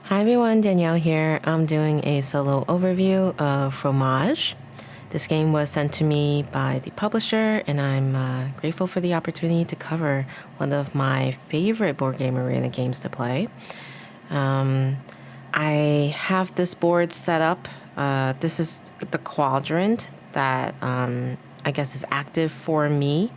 Hi everyone, Danielle here. I'm doing a solo overview of Fromage. This game was sent to me by the publisher, and I'm grateful for the opportunity to cover one of my favorite board game arena games to play. I have this board set up. This is the quadrant that I guess is active for me.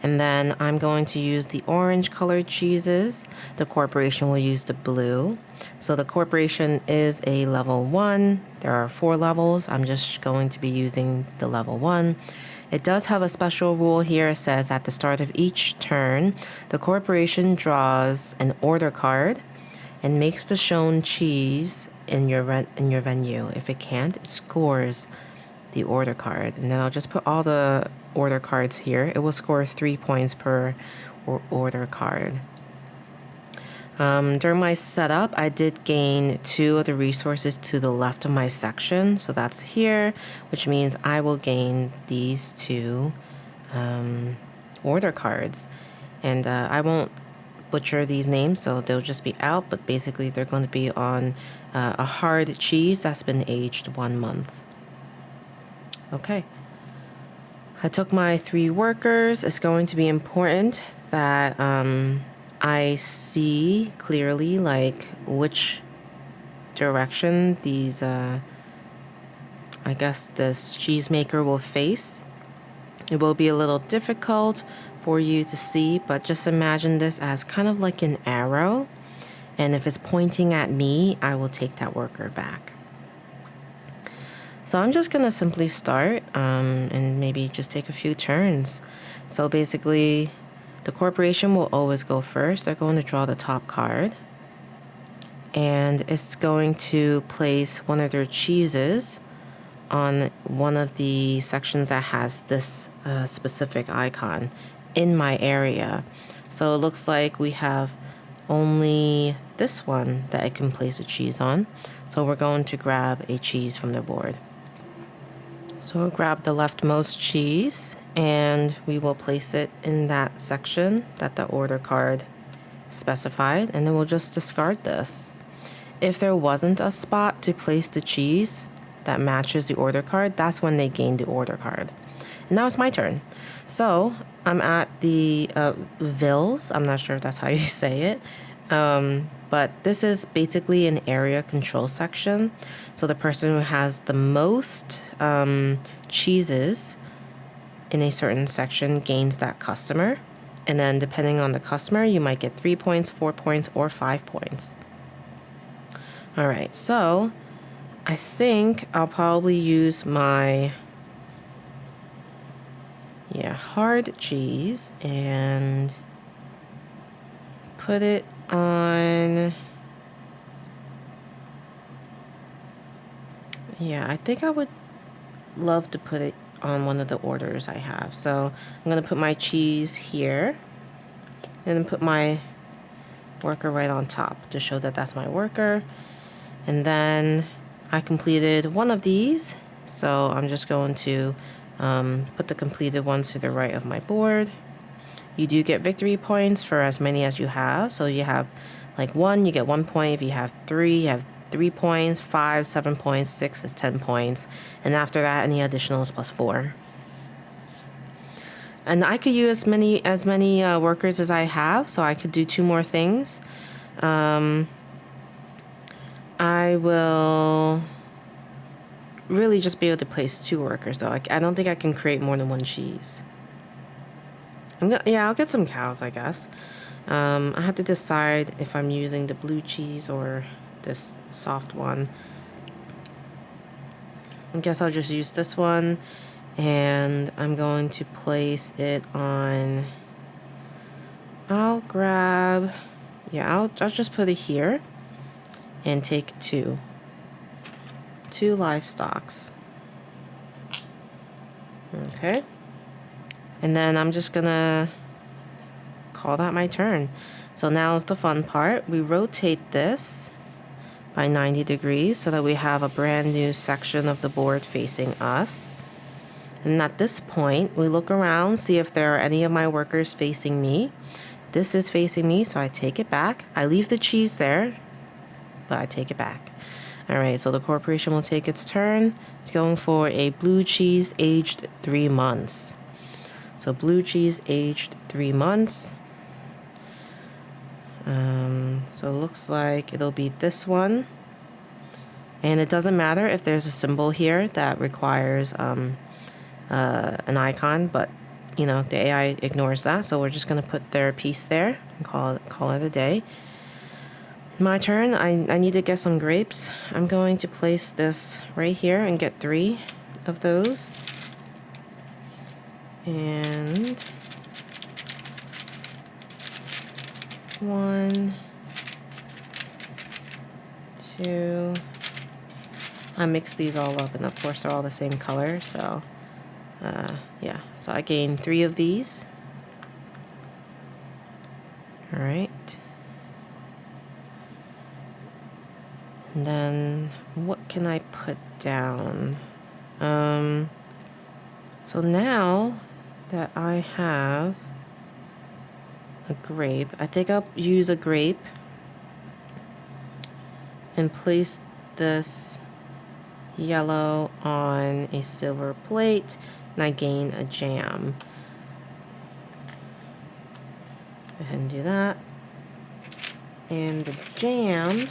And then I'm going to use the orange colored cheeses. The corporation will use the blue. So the corporation is a level 1. There are 4 levels. I'm just going to be using the level 1. It does have a special rule here. It says at the start of each turn, the corporation draws an order card and makes the shown cheese in your venue. If it can't, it scores the order card. And then I'll just put all the order cards here. It will score 3 points per order card. During my setup, I did gain 2 of the resources to the left of my section. So that's here, which means I will gain these 2 order cards. And I won't butcher these names, so they'll just be out, but basically they're going to be on a hard cheese that's been aged 1 month. Okay. I took my 3 workers. It's going to be important that I see clearly like which direction these I guess this cheese maker will face. It will be a little difficult for you to see, but just imagine this as kind of like an arrow, and if it's pointing at me, I will take that worker back. So I'm just going to simply start and maybe just take a few turns. So basically, the corporation will always go first. They're going to draw the top card. And it's going to place one of their cheeses on one of the sections that has this specific icon in my area. So it looks like we have only this one that it can place a cheese on. So we're going to grab a cheese from the board. So we'll grab the leftmost cheese and we will place it in that section that the order card specified, and then we'll just discard this. If there wasn't a spot to place the cheese that matches the order card, that's when they gain the order card. And now it's my turn. So I'm at the Villes. I'm not sure if that's how you say it. But this is basically an area control section. So the person who has the most cheeses in a certain section gains that customer. And then depending on the customer, you might get 3 points, 4 points, or 5 points. All right, so I think I'll probably use my hard cheese and put it on. I think I would love to put it on one of the orders I have. So I'm going to put my cheese here and then put my worker right on top to show that that's my worker. And then I completed one of these. So I'm just going to put the completed ones to the right of my board. You do get victory points for as many as you have. So you have like 1, you get 1 point. If you have 3, you have 3 points. 5, 7 points. 6 is 10 points. And after that, any additional is plus 4. And I could use as many workers as I have, so I could do 2 more things. I will really just be able to place 2 workers, though. I don't think I can create more than 1 cheese. I'll get some cows, I guess. I have to decide if I'm using the blue cheese or this soft one. I guess I'll just use this one, and I'm going to place it on. I'll just put it here and take 2 livestocks. Okay. And then I'm just gonna call that my turn. So now is the fun part. We rotate this by 90 degrees so that we have a brand new section of the board facing us. And at this point, we look around, see if there are any of my workers facing me. This is facing me, so I take it back. I leave the cheese there but I take it back. All right, so the corporation will take its turn. It's going for a blue cheese aged 3 months. So blue cheese aged 3 months. So it looks like it'll be this one. And it doesn't matter if there's a symbol here that requires an icon, but you know, the AI ignores that. So we're just gonna put their piece there and call it a day. My turn. I need to get some grapes. I'm going to place this right here and get 3 of those. And 1, 2. I mix these all up, and of course they're all the same color, so yeah. So I gained 3 of these. All right. And then what can I put down? So now that I have a grape, I think I'll use a grape and place this yellow on a silver plate, and I gain a jam. Go ahead and do that. And the jam,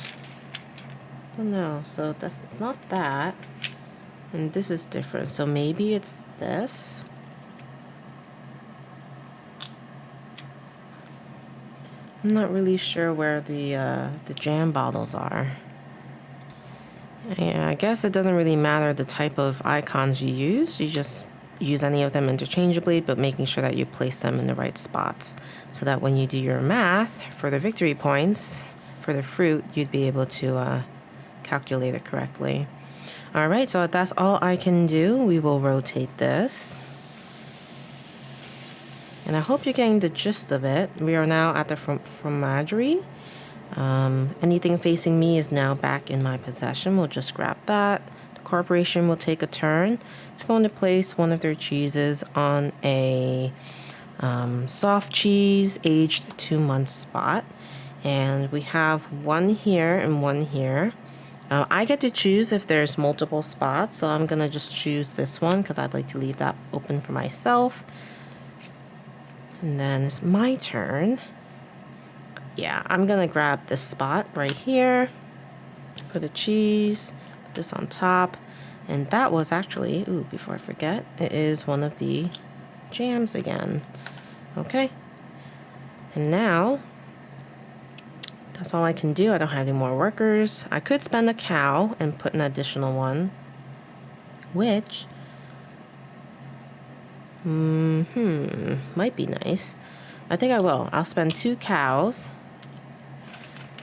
oh no, so it's not that. And this is different, so maybe it's this. I'm not really sure where the jam bottles are. Yeah, I guess it doesn't really matter the type of icons you use. You just use any of them interchangeably, but making sure that you place them in the right spots so that when you do your math for the victory points for the fruit, you'd be able to calculate it correctly. All right, so that's all I can do. We will rotate this. And I hope you're getting the gist of it. We are now at the fromagerie. Anything facing me is now back in my possession. We'll just grab that. The corporation will take a turn. It's going to place one of their cheeses on a soft cheese aged 2 months spot. And we have one here and one here. I get to choose if there's multiple spots, so I'm gonna just choose this one because I'd like to leave that open for myself. And then it's my turn. Yeah, I'm gonna grab this spot right here, put a cheese, put this on top, and that was actually, ooh, before I forget, it is one of the jams again. Okay, and now that's all I can do. I don't have any more workers. I could spend a cow and put an additional one, which might be nice. I think I will. I'll spend 2 cows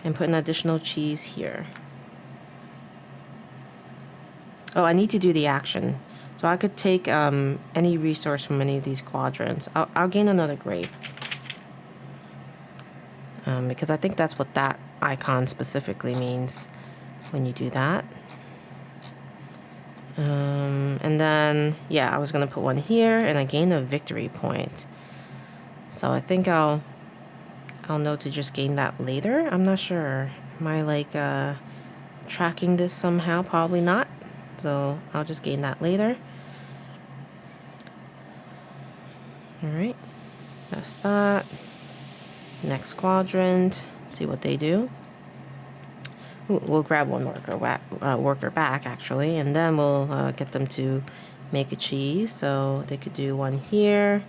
and put an additional cheese here. Oh, I need to do the action. So I could take any resource from any of these quadrants. I'll gain another grape. Because I think that's what that icon specifically means when you do that. And then, yeah, I was going to put one here, and I gained a victory point. So I think I'll know to just gain that later. I'm not sure. Am I like tracking this somehow? Probably not. So I'll just gain that later. All right, that's that. Next quadrant, see what they do. Ooh, we'll grab one worker back actually, and then we'll get them to make a cheese. So they could do one here.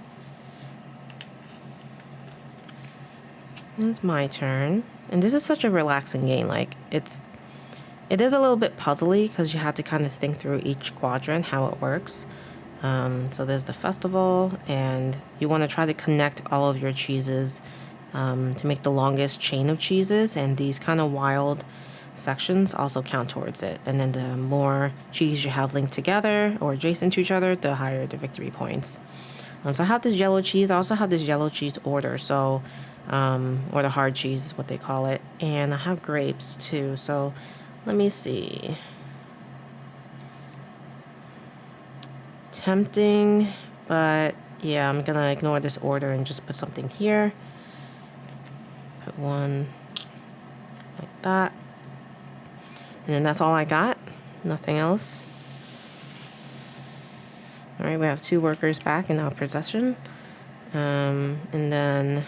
It's my turn, and this is such a relaxing game. Like it is a little bit puzzly because you have to kind of think through each quadrant how it works. So there's the festival, and you want to try to connect all of your cheeses to make the longest chain of cheeses, and these kind of wild sections also count towards it. And then the more cheese you have linked together or adjacent to each other, the higher the victory points. So I have this yellow cheese. I also have this yellow cheese order, so or the hard cheese is what they call it. And I have grapes too, so let me see. Tempting, but yeah, I'm gonna ignore this order and just put something here. Put one like that. And then that's all I got. Nothing else. All right, we have 2 workers back in our possession. And then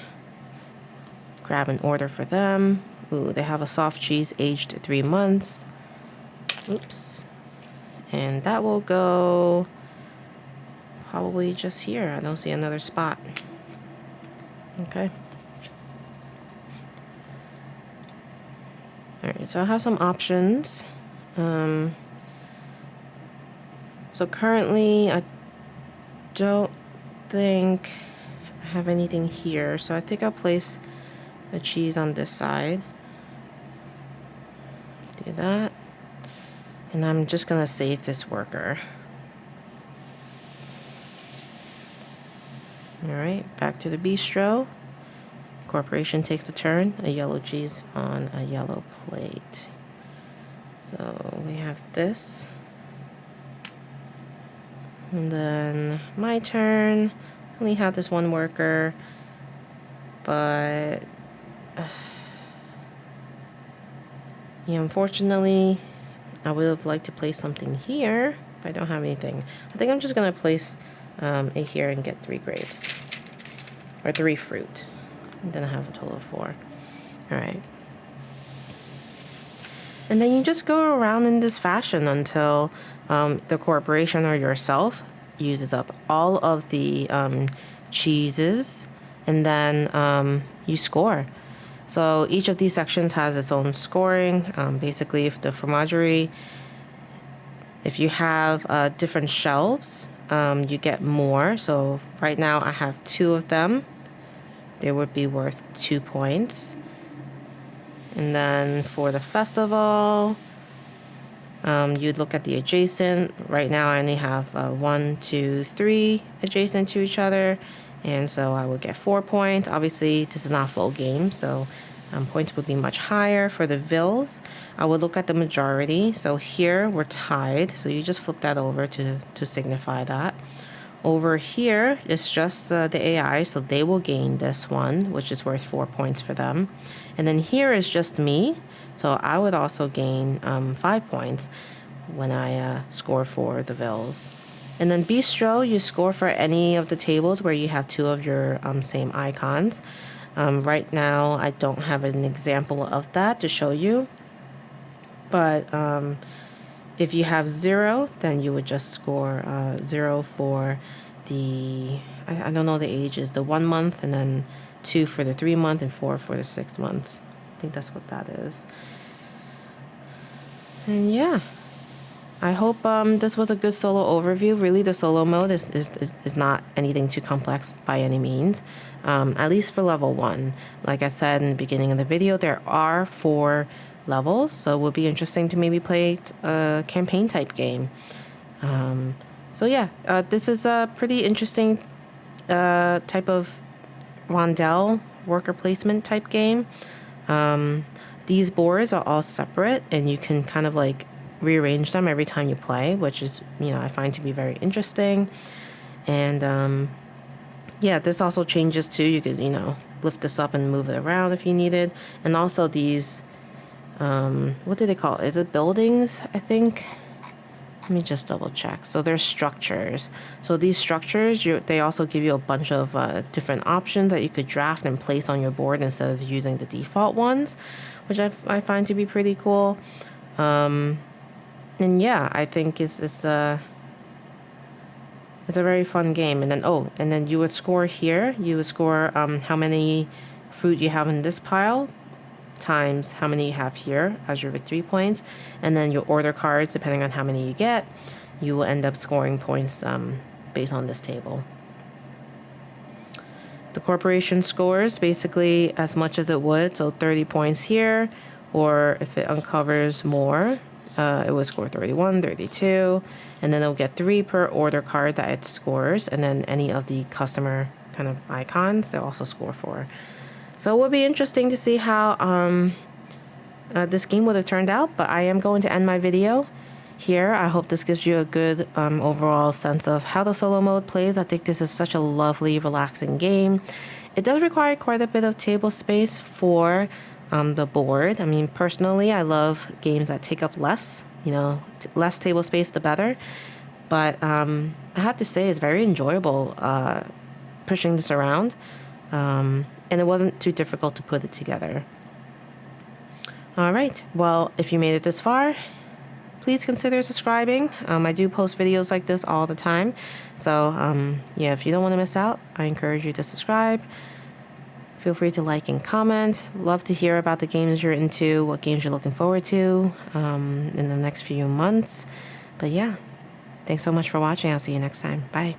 grab an order for them. Ooh, they have a soft cheese aged 3 months. Oops. And that will go probably just here. I don't see another spot. Okay. All right, so I have some options. So currently I don't think I have anything here. So I think I'll place the cheese on this side. Do that. And I'm just gonna save this worker. All right, back to the bistro. Corporation takes a turn, a yellow cheese on a yellow plate. So we have this. And then my turn. Only have this one worker, but yeah, unfortunately, I would have liked to place something here, but I don't have anything. I think I'm just gonna place it here and get 3 grapes, or 3 fruit. And then I have a total of 4. All right. And then you just go around in this fashion until the corporation or yourself uses up all of the cheeses, and then you score. So each of these sections has its own scoring. Basically, if the fromagerie, if you have different shelves, you get more. So right now I have 2 of them. They would be worth 2 points. And then for the festival, you'd look at the adjacent. Right now I only have 1, 2, 3 adjacent to each other, and so I would get 4 points. Obviously this is not full game, so points would be much higher. For the vills, I would look at the majority. So here we're tied, so you just flip that over to signify that. Over here is just the AI, so they will gain this one, which is worth 4 points for them. And then here is just me, so I would also gain 5 points when I score for the vills. And then bistro, you score for any of the tables where you have 2 of your same icons. Right now, I don't have an example of that to show you, but if you have 0, then you would just score 0 for the, I don't know the ages, the 1 month, and then 2 for the 3 month, and 4 for the 6 months. I think that's what that is. And yeah, I hope this was a good solo overview. Really, the solo mode is not anything too complex by any means, at least for level 1. Like I said in the beginning of the video, there are 4 levels, so it would be interesting to maybe play a campaign type game. So yeah, this is a pretty interesting type of rondel worker placement type game. These boards are all separate, and you can kind of like rearrange them every time you play, which is, you know, I find to be very interesting. And yeah, this also changes too. You could, you know, lift this up and move it around if you needed. And also these, what do they call it? Is it buildings, I think? Let me just double check. So there's structures. So these structures, they also give you a bunch of different options that you could draft and place on your board instead of using the default ones, which I find to be pretty cool. And yeah, I think it's a very fun game. And then and then you would score here. You would score how many fruit you have in this pile times how many you have here as your victory points, and then your order cards, depending on how many you get, you will end up scoring points based on this table. The corporation scores basically as much as it would, so 30 points here, or if it uncovers more, it would score 31, 32, and then it'll get 3 per order card that it scores, and then any of the customer kind of icons they'll also score for. So it would be interesting to see how this game would have turned out, but I am going to end my video here. I hope this gives you a good overall sense of how the solo mode plays. I think this is such a lovely, relaxing game. It does require quite a bit of table space for the board. I mean, personally, I love games that take up less, less table space, the better. But I have to say, it's very enjoyable pushing this around. And it wasn't too difficult to put it together. All right. Well, if you made it this far, please consider subscribing. I do post videos like this all the time. So, yeah, if you don't want to miss out, I encourage you to subscribe. Feel free to like and comment. Love to hear about the games you're into, what games you're looking forward to in the next few months. But yeah, thanks so much for watching. I'll see you next time. Bye.